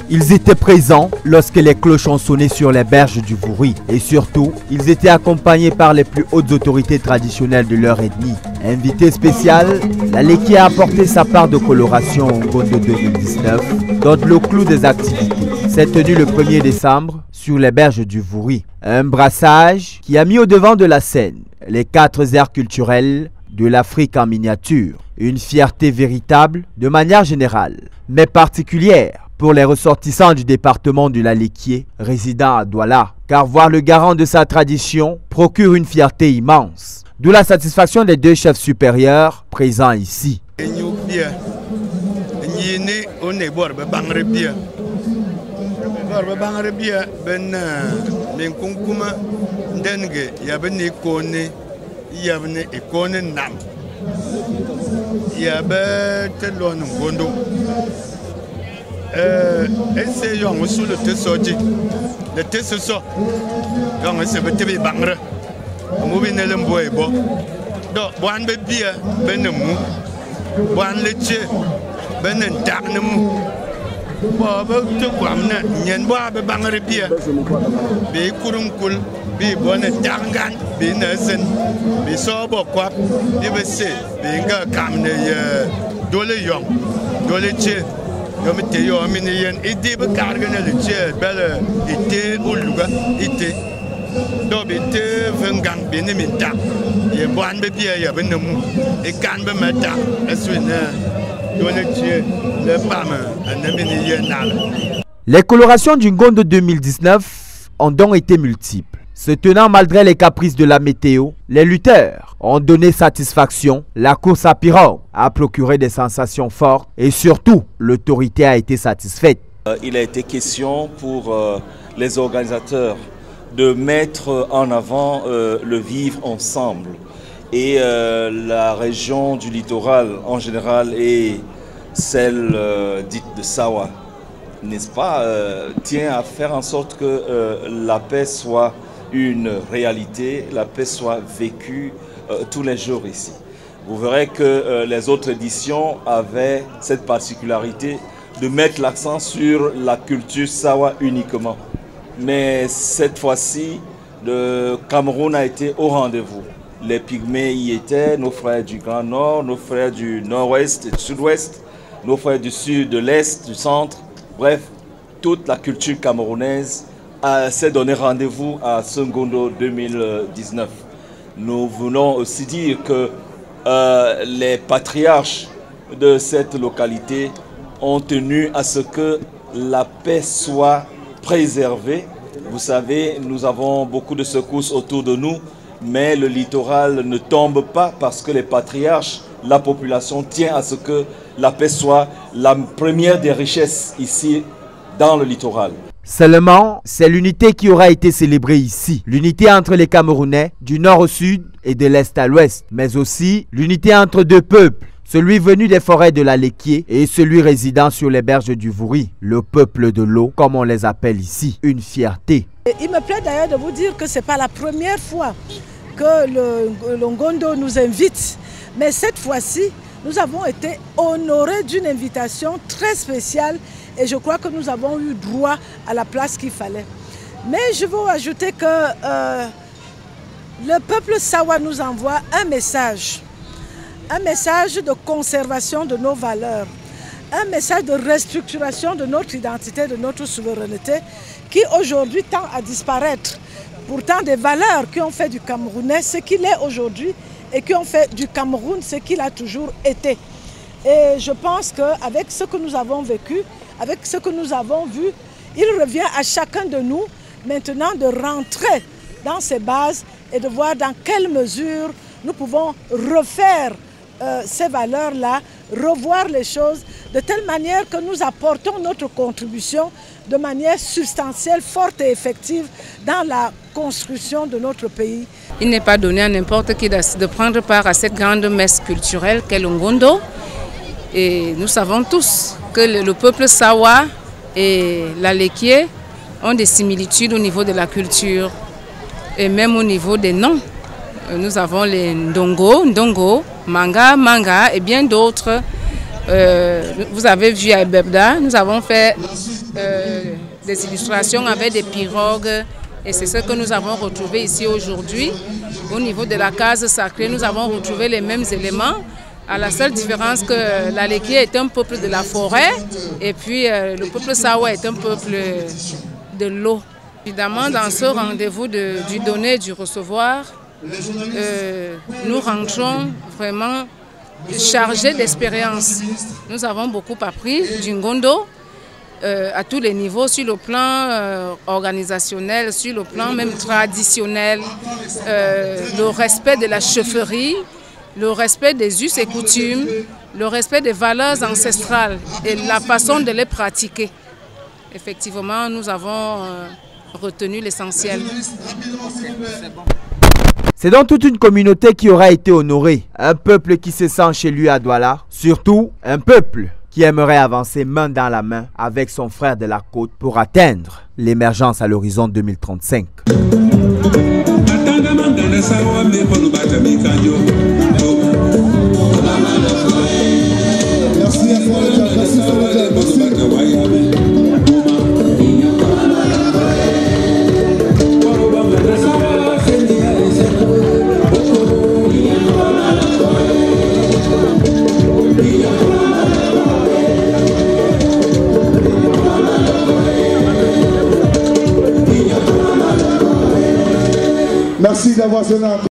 Ils étaient présents lorsque les cloches ont sonné sur les berges du Vouri. Et surtout, ils étaient accompagnés par les plus hautes autorités traditionnelles de leur ethnie. Invité spécial, la Léquié a apporté sa part de coloration au Ngondo 2019, dans le clou des activités. C'est tenu le 1er décembre sur les berges du Vouri. Un brassage qui a mis au devant de la scène les 4 aires culturelles de l'Afrique en miniature. Une fierté véritable de manière générale, mais particulière pour les ressortissants du département de la Léquié résidant à Douala, car voir le garant de sa tradition procure une fierté immense. D'où la satisfaction des 2 chefs supérieurs présents ici. Esse yong sous le te soji le te so yong se bete be bangre mo bi ne le mboy bo do boan be bia benemu boan le che benen tak ne mu bo be te kwam ne nyen bo be bangre bia be kurun kul bi bonne tangan bi ne sen bi so bo kwap bi be se bi nga kam ne ye dole yong dole che yo me te yo amine yen ide be kargane le che bele ite uluga ite do be te vengang be ne minta ye boan be bia ya be nemu e kan be mata eswina do le che le pam anamine yen nal. Les colorations du Ngondo 2019 ont donc été multiples. Se tenant malgré les caprices de la météo, les lutteurs ont donné satisfaction. La course à pirogue a procuré des sensations fortes et surtout, l'autorité a été satisfaite. Il a été question pour les organisateurs de mettre en avant le vivre ensemble. Et la région du littoral en général et celle dite de Sawa, n'est-ce pas, tient à faire en sorte que la paix soit une réalité, la paix soit vécue tous les jours ici. Vous verrez que les autres éditions avaient cette particularité de mettre l'accent sur la culture Sawa uniquement. Mais cette fois-ci, le Cameroun a été au rendez-vous. Les Pygmées y étaient, nos frères du Grand Nord, nos frères du Nord-Ouest et du Sud-Ouest, nos frères du Sud, de l'Est, du Centre. Bref, toute la culture camerounaise s'est donné rendez-vous à ce Ngondo 2019. Nous voulons aussi dire que les patriarches de cette localité ont tenu à ce que la paix soit préservée. Vous savez, nous avons beaucoup de secousses autour de nous, mais le littoral ne tombe pas parce que les patriarches, la population tient à ce que la paix soit la première des richesses ici dans le littoral. Seulement, c'est l'unité qui aura été célébrée ici. L'unité entre les Camerounais du nord au sud et de l'est à l'ouest. Mais aussi l'unité entre 2 peuples. Celui venu des forêts de la Léquié et celui résidant sur les berges du Vouri. Le peuple de l'eau, comme on les appelle ici. Une fierté. Il me plaît d'ailleurs de vous dire que ce n'est pas la première fois que le Ngondo nous invite. Mais cette fois-ci, nous avons été honorés d'une invitation très spéciale. Et je crois que nous avons eu droit à la place qu'il fallait. Mais je veux ajouter que le peuple Sawa nous envoie un message de conservation de nos valeurs, un message de restructuration de notre identité, de notre souveraineté, qui aujourd'hui tend à disparaître. Pourtant, des valeurs qui ont fait du Camerounais ce qu'il est aujourd'hui et qui ont fait du Cameroun ce qu'il a toujours été. Et je pense qu'avec ce que nous avons vécu, avec ce que nous avons vu, il revient à chacun de nous maintenant de rentrer dans ces bases et de voir dans quelle mesure nous pouvons refaire ces valeurs-là, revoir les choses de telle manière que nous apportons notre contribution de manière substantielle, forte et effective dans la construction de notre pays. Il n'est pas donné à n'importe qui de prendre part à cette grande messe culturelle qu'est le Ngondo. Et nous savons tous que le peuple Sawa et l'Alekie ont des similitudes au niveau de la culture et même au niveau des noms. Nous avons les Ndongo, Manga et bien d'autres. Vous avez vu à Ebebda, nous avons fait des illustrations avec des pirogues et c'est ce que nous avons retrouvé ici aujourd'hui. Au niveau de la case sacrée, nous avons retrouvé les mêmes éléments, à la seule différence que l'Alekie est un peuple de la forêt et puis le peuple Sawa est un peuple de l'eau. Évidemment, dans ce rendez-vous du donner et du recevoir, nous rentrons vraiment chargés d'expérience. Nous avons beaucoup appris du Ngondo à tous les niveaux, sur le plan organisationnel, sur le plan même traditionnel, le respect de la chefferie, le respect des us et coutumes, le respect des valeurs ancestrales et la façon de les pratiquer. Effectivement, nous avons retenu l'essentiel. C'est donc toute une communauté qui aura été honorée, un peuple qui se sent chez lui à Douala, surtout un peuple qui aimerait avancer main dans la main avec son frère de la côte pour atteindre l'émergence à l'horizon 2035. Merci d'avoir sonné.